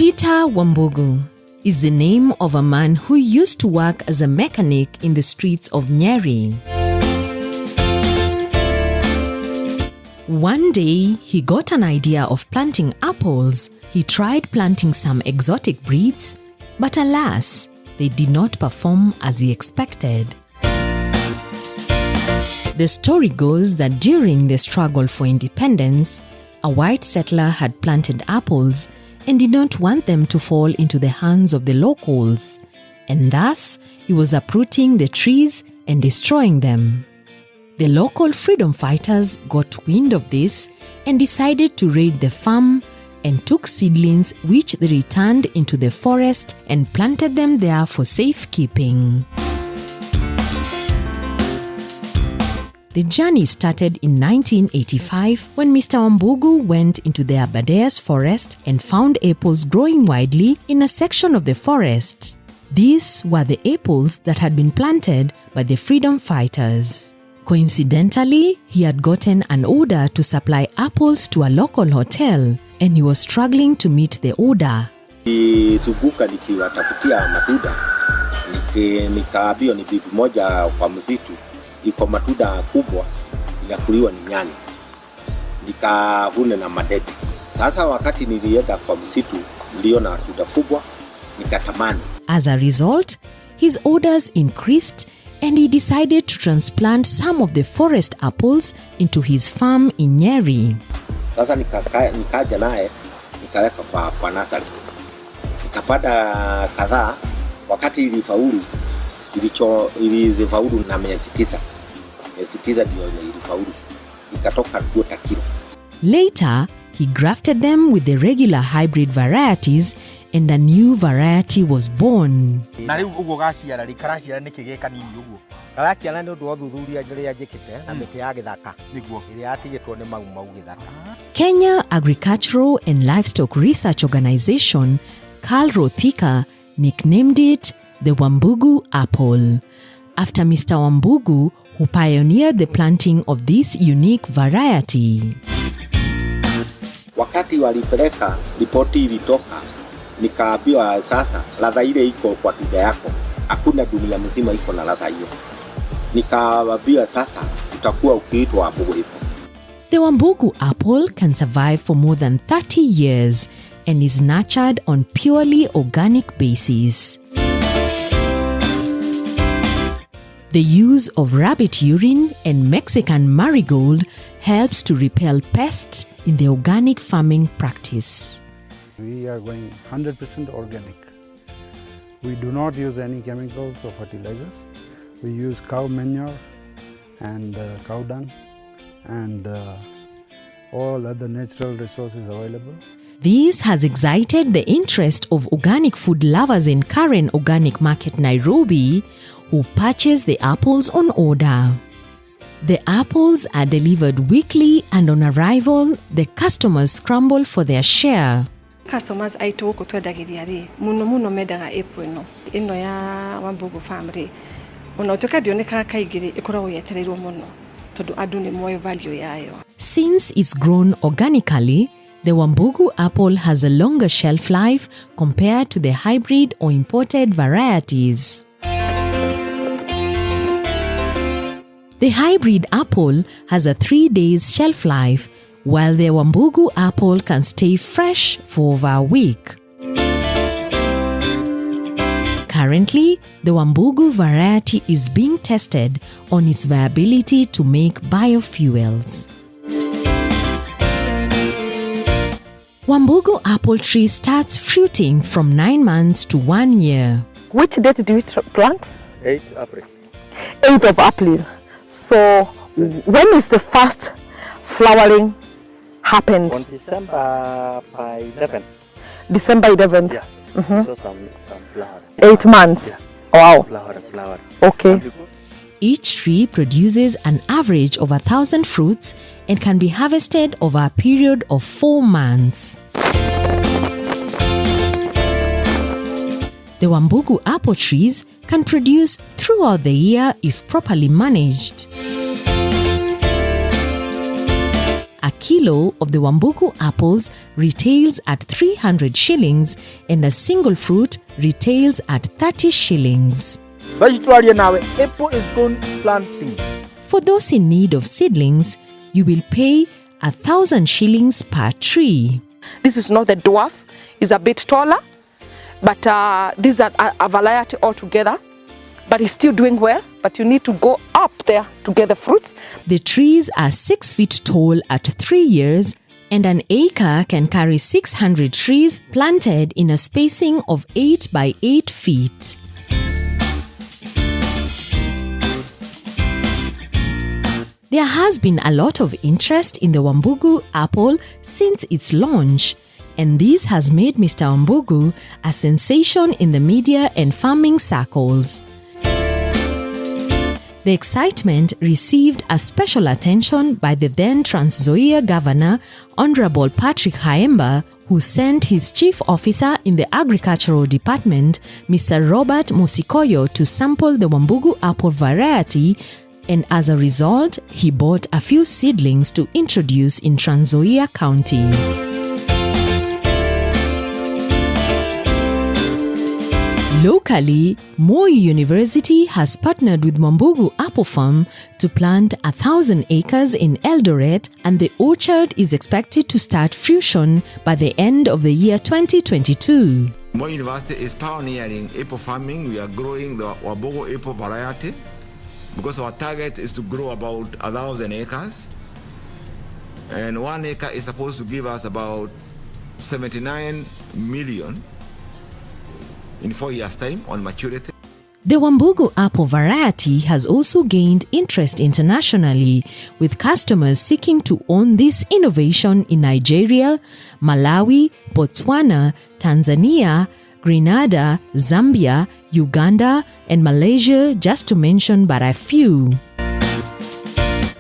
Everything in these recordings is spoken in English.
Peter Wambugu is the name of a man who used to work as a mechanic in the streets of Nyeri. One day, he got an idea of planting apples. He tried planting some exotic breeds, but alas, they did not perform as he expected. The story goes that during the struggle for independence, a white settler had planted apples and did not want them to fall into the hands of the locals, and thus he was uprooting the trees and destroying them. The local freedom fighters got wind of this and decided to raid the farm and took seedlings which they returned into the forest and planted them there for safekeeping. The journey started in 1985 when Mr. Wambugu went into the Aberdares forest and found apples growing widely in a section of the forest. These were the apples that had been planted by the freedom fighters. Coincidentally, he had gotten an order to supply apples to a local hotel, and he was struggling to meet the order. Nisubuka nikiwatafutia matunda, nikaambiwa ni bibi moja kwa msitu iko matunda kubwa inakuliwa ni nyani. Nikavuna na madebe. Sasa wakati nilienda kwa msitu niliona matunda kubwa nikatamani. As a result, his orders increased and he decided to transplant some of the forest apples into his farm in Nyeri. Sasa nikaja naye nikaweka kwa nasari. Nikapanda kadhaa wakati ilifaulu ilifaulu na miezi 9. Miezi 9 ndio ilifaulu. Ikatoka kuota kilo. Later, he grafted them with the regular hybrid varieties and a new variety was born. Na riu ugo gaciara rikaracira nikigeka nini ugo. Garakiana ni undu wa thuthuria ngiria njikite na miti ya githaka niguo iria yatigitwo ni mau githaka. Kenya Agricultural and Livestock Research Organization, Carl Rothika, nicknamed it the Wambugu apple, after Mr. Wambugu, who pioneered the planting of this unique variety. Wakati walipeleka ripoti ilitoka, nikaambiwa sasa ladha ile iko kwa tunda yako, hakuna dunia mzima iko na ladha hiyo. Nikaambiwa sasa utakuwa ukiitwa Wambugu hivyo. The Wambugu apple can survive for more than 30 years and is nurtured on purely organic basis. The use of rabbit urine and Mexican marigold helps to repel pests in the organic farming practice. We are going 100% organic. We do not use any chemicals or fertilizers. We use cow manure and cow dung and all other natural resources available. This has excited the interest of organic food lovers in Karen Organic Market, Nairobi, who purchase the apples on order. The apples are delivered weekly, and on arrival, the customers scramble for their share. Customers aito uko twedagiria ri muno medaga apple ino ya Wambugu family ona utoka dioneka kaigiri ikoragwo yetereirwo muno tondu andu ni moyo value yayo. Since it's grown organically, the Wambugu apple has a longer shelf life compared to the hybrid or imported varieties. The hybrid apple has a 3 days shelf life, while the Wambugu apple can stay fresh for over a week. Currently, the Wambugu variety is being tested on its viability to make biofuels. Wambugu apple tree starts fruiting from 9 months to 1 year. Which date do you plant? 8 April. 8th of April. So, when is the first flowering happened? On December 11th. December 11th? Yeah. So some flower. 8 months? Yeah. Wow. Flower. Okay. Each tree produces an average of 1,000 fruits and can be harvested over a period of 4 months. The Wambugu apple trees can produce throughout the year if properly managed. A key kilo of the Wambugu apples retails at 300 shillings and a single fruit retails at 30 shillings. Apple is going planting. For those in need of seedlings, you will pay 1,000 shillings per tree. This is not the dwarf, it's a bit taller, but these are a variety altogether. But it's still doing well, but you need to go up there to get the fruits. The trees are 6 feet tall at 3 years, and an acre can carry 600 trees planted in a spacing of 8 by 8 feet. There has been a lot of interest in the Wambugu apple since its launch, and this has made Mr. Wambugu a sensation in the media and farming circles. The excitement received a special attention by the then Trans Nzoia Governor, Honorable Patrick Haemba, who sent his chief officer in the Agricultural Department, Mr. Robert Musikoyo, to sample the Wambugu apple variety, and as a result, he bought a few seedlings to introduce in Trans Nzoia County. Locally, Moi University has partnered with Wambugu Apple Farm to plant 1,000 acres in Eldoret, and the orchard is expected to start fruition by the end of the year 2022. Moi University is pioneering apple farming. We are growing the Wambugu apple variety because our target is to grow about 1,000 acres. And 1 acre is supposed to give us about 79 million in 4 years' time on maturity. The Wambugu apple variety has also gained interest internationally, with customers seeking to own this innovation in Nigeria, Malawi, Botswana, Tanzania, Grenada, Zambia, Uganda, and Malaysia, just to mention but a few.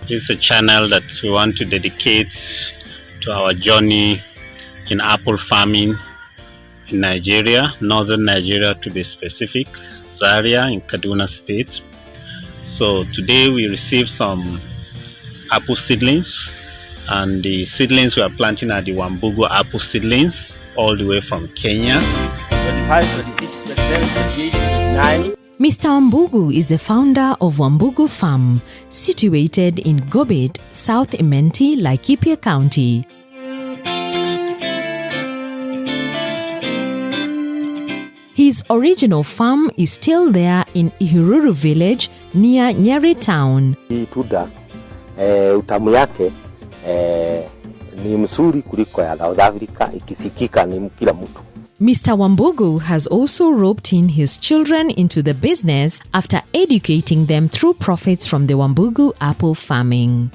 This is a channel that we want to dedicate to our journey in apple farming in Nigeria, northern Nigeria to be specific, Zaria in Kaduna State. So today we received some apple seedlings, and the seedlings we are planting are the Wambugu apple seedlings, all the way from Kenya. 25, 26, 27, 28, 29. Mr. Wambugu is the founder of Wambugu Farm, situated in Gobet, South Imenti, Laikipia County. His original farm is still there in Ihururu village near Nyeri town. Hii tunda utamu yake ni mzuri kuliko ya South Africa, ikisikika ni kila mtu. Mr. Wambugu has also roped in his children into the business after educating them through profits from the Wambugu apple farming.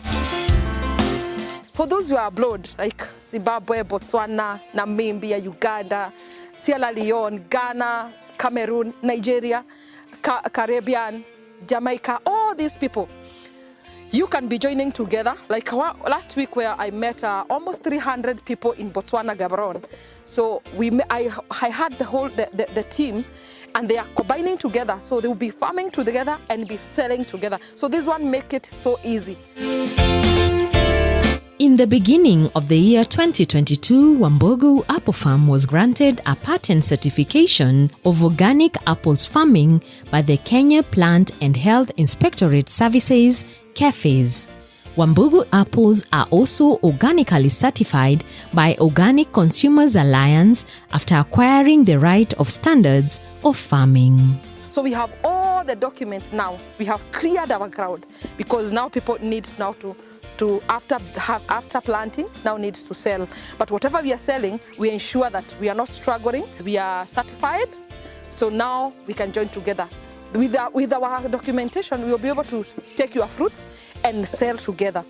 For those who are abroad, like Zimbabwe, Botswana, Namibia, Uganda, Sierra Leone, Ghana, Cameroon, Nigeria, Caribbean, Jamaica, all these people, you can be joining together. Like last week where I met almost 300 people in Botswana, Gaborone. So I had the team, and they are combining together. So they will be farming together and be selling together. So this one make it so easy. In the beginning of the year 2022, Wambugu Apple Farm was granted a patent certification of organic apples farming by the Kenya Plant and Health Inspectorate Services, KEFIS. Wambugu apples are also organically certified by Organic Consumers Alliance after acquiring the right of standards of farming. So we have all the documents now. We have cleared our ground because now people need now to after planting now needs to sell. But whatever we are selling, we ensure that we are not struggling. We are certified, so now we can join together. With our documentation, we will be able to take your fruits and sell together.